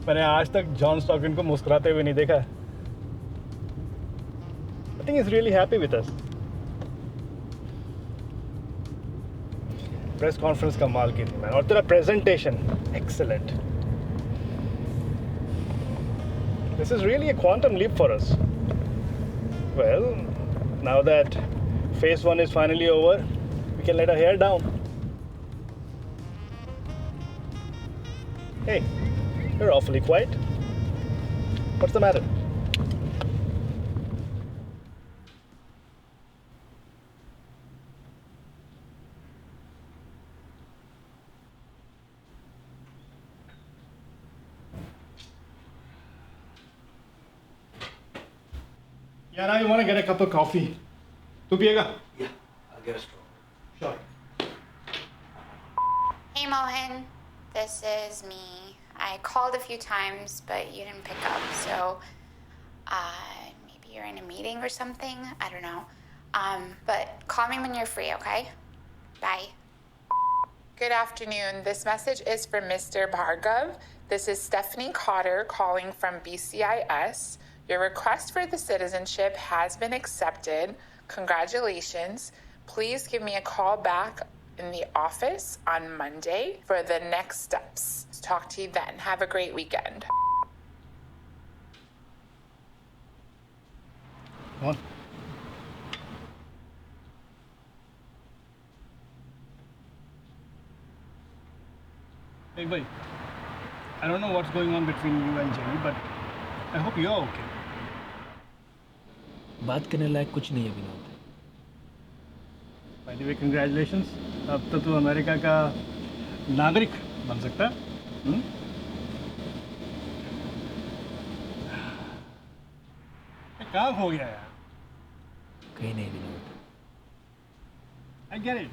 मैंने आज तक जॉन स्टॉकटन को मुस्कुराते हुए नहीं देखा। I think is really happy with us. Press conference का माल की थी मैन, और तेरा presentation excellent. This is really a quantum leap for us. Well, now that phase 1 is finally over, we can let our hair down. Hey, you're awfully quiet. What's the matter? Yeah, now you want to get a cup of coffee. Tu piyega? Yeah, I'll get a straw. Sure. Hey Mohan, this is me. I called a few times, but you didn't pick up, so maybe you're in a meeting or something. I don't know. But call me when you're free, okay? Bye. Good afternoon. This message is for Mr. Bhargav. This is Stephanie Cotter calling from BCIS. Your request for the citizenship has been accepted. Congratulations. Please give me a call back in the office on Monday for the next steps. Talk to you then. Have a great weekend. Come on. Hey, bhai. I don't know what's going on between you and Jenny, but I hope you're okay. बात करने लायक कुछ नहीं है Vinod. By the way, congratulations. अब तो तू America का नागरिक बन सकता है। ये काम हो गया यार। कहीं नहीं विनोद। I get it.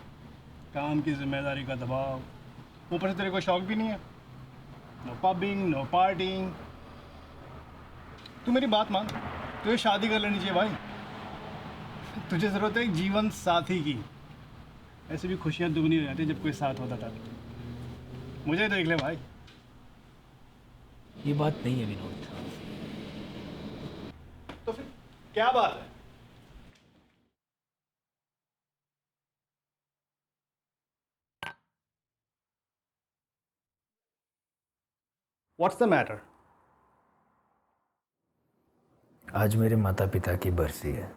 काम की जिम्मेदारी का दबाव, ऊपर से तेरे को शौक भी नहीं है। No pubbing, no partying. तू मेरी बात मान, तुझे शादी कर लेनी चाहिए भाई। तुझे ज़रूरत है एक जीवन साथी की। ऐसे भी खुशियाँ दुगनी हो जाती है जब कोई साथ होता था। मुझे देख ले भाई। ये बात नहीं है विनोद। तो फिर क्या बात है? What's the matter? आज मेरे माता पिता की बरसी है।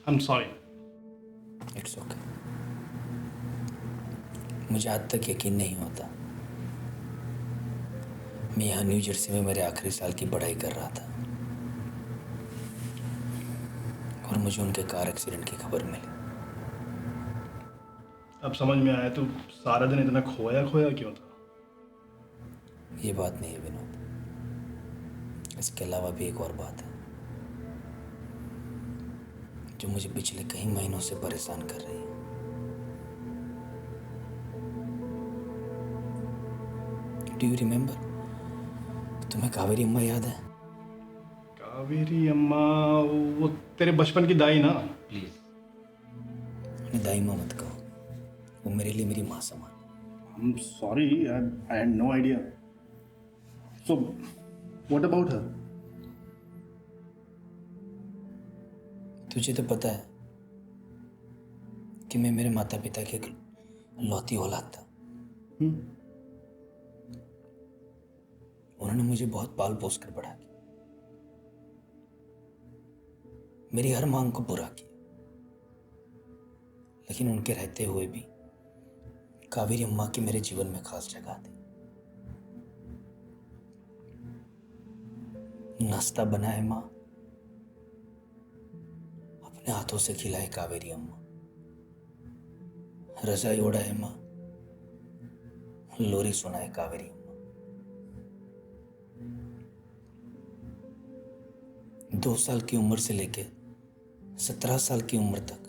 I'm sorry. It's okay. मुझे आज तक यकीन नहीं होता। मैं यहाँ न्यू जर्सी में मेरे आखिरी साल की पढ़ाई कर रहा था और मुझे उनके कार एक्सीडेंट की खबर मिली। अब समझ में आया तू सारा दिन इतना खोया खोया क्यों था? ये बात नहीं है विनोद। इसके अलावा भी एक और बात है जो मुझे पिछले कई महीनों से परेशान कर रही है। Do you remember? तुम्हें कावेरी अम्मा याद है? कावेरी अम्मा, वो तेरे बचपन की दाई ना? प्लीज उन्हें दाई माँ मत कहो। वो मेरे लिए मेरी माँ समान। I'm sorry, I had no idea. So, what about her? तुझे तो पता है कि मैं मेरे माता पिता की लौती औलाद था। उन्होंने मुझे बहुत पाल पोस कर बड़ा किया, मेरी हर मांग को पूरा किया, लेकिन उनके रहते हुए भी कावेरी अम्मा की मेरे जीवन में खास जगह थी। नाश्ता बनाए माँ, अपने हाथों से खिलाए कावेरी अम्मा, रजाई ओढ़ाए माँ, लोरी सुनाए कावेरी अम्मा। 2 साल की उम्र से लेके 17 साल की उम्र तक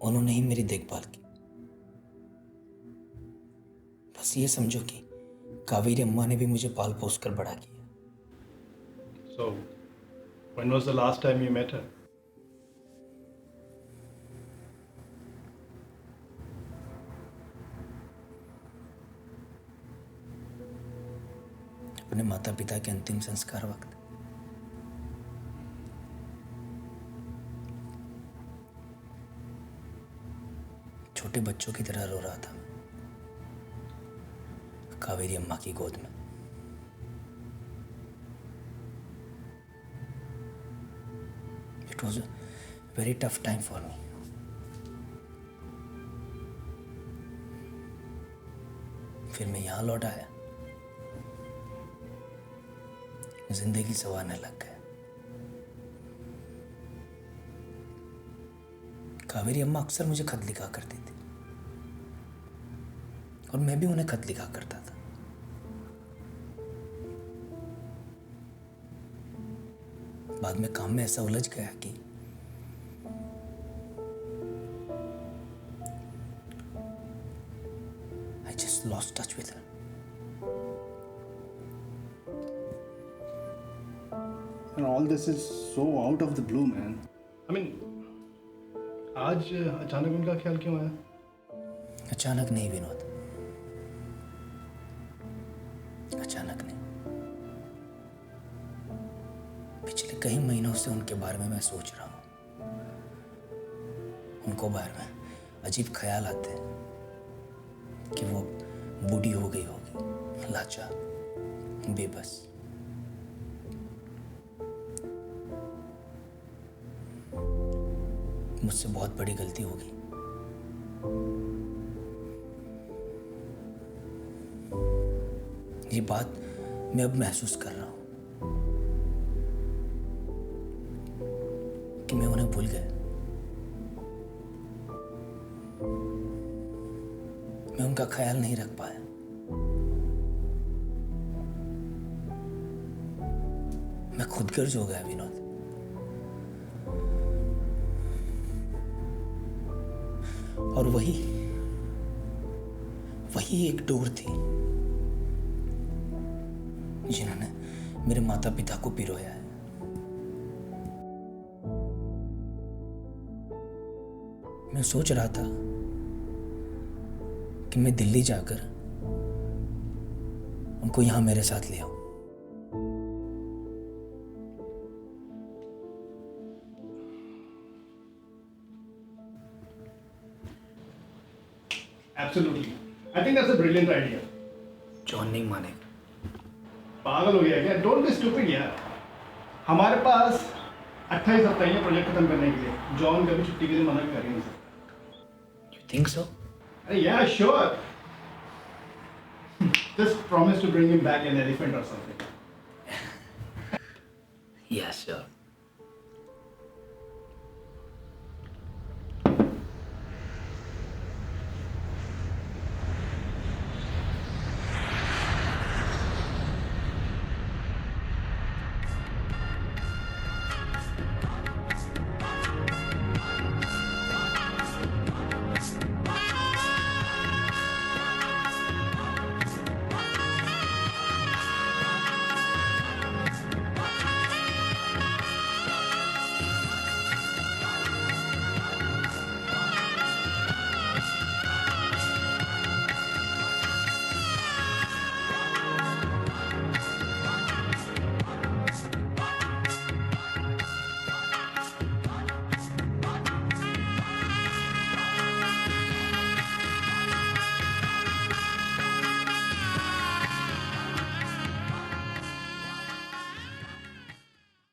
उन्होंने ही मेरी देखभाल की। बस ये समझो कि कावेरी अम्मा ने भी मुझे पाल पोस कर बड़ा किया। So, when was the last time you met her? अपने माता पिता के अंतिम संस्कार वक्त छोटे बच्चों की तरह रो रहा था कावेरी अम्मा की गोद में। It was a very tough time for me. फिर मैं यहाँ लौट आया, जिंदगी संवारने लग गया। कावेरी अम्मा अक्सर मुझे खत लिखा करती थी और मैं भी उन्हें खत लिखा करता था। बाद में काम में ऐसा उलझ गया कि I just lost touch with her. And all this is so out of the blue, man. I mean, आज अचानक उनका ख्याल क्यों आया? अचानक नहीं विनोद, अचानक नहीं। पिछले कई महीनों से उनके बारे में मैं सोच रहा हूँ। उनको बारे में अजीब ख्याल आते हैं कि वो बूढ़ी हो गई होगी, लाचार, बेबस। मुझसे बहुत बड़ी गलती होगी। ये बात मैं अब महसूस कर रहा हूं कि मैं उन्हें भूल गया। मैं उनका ख्याल नहीं रख पाया। मैं खुदगर्ज हो गया विनोद। और वही एक डोर थी जिन्होंने मेरे माता पिता को पिरोया है। मैं सोच रहा था कि मैं दिल्ली जाकर उनको यहां मेरे साथ ले आऊं। Absolutely. I think that's a brilliant idea. John नहीं मानेगा। पागल हो गया क्या? Don't be stupid यार। हमारे पास 28 हफ्ते हैं प्रोजेक्ट खत्म करने के लिए। जॉन कभी छुट्टी के लिए मना कर ही नहीं सकता। You think so? Yeah, sure. Just promise to bring him back an elephant or something. Yeah, sure.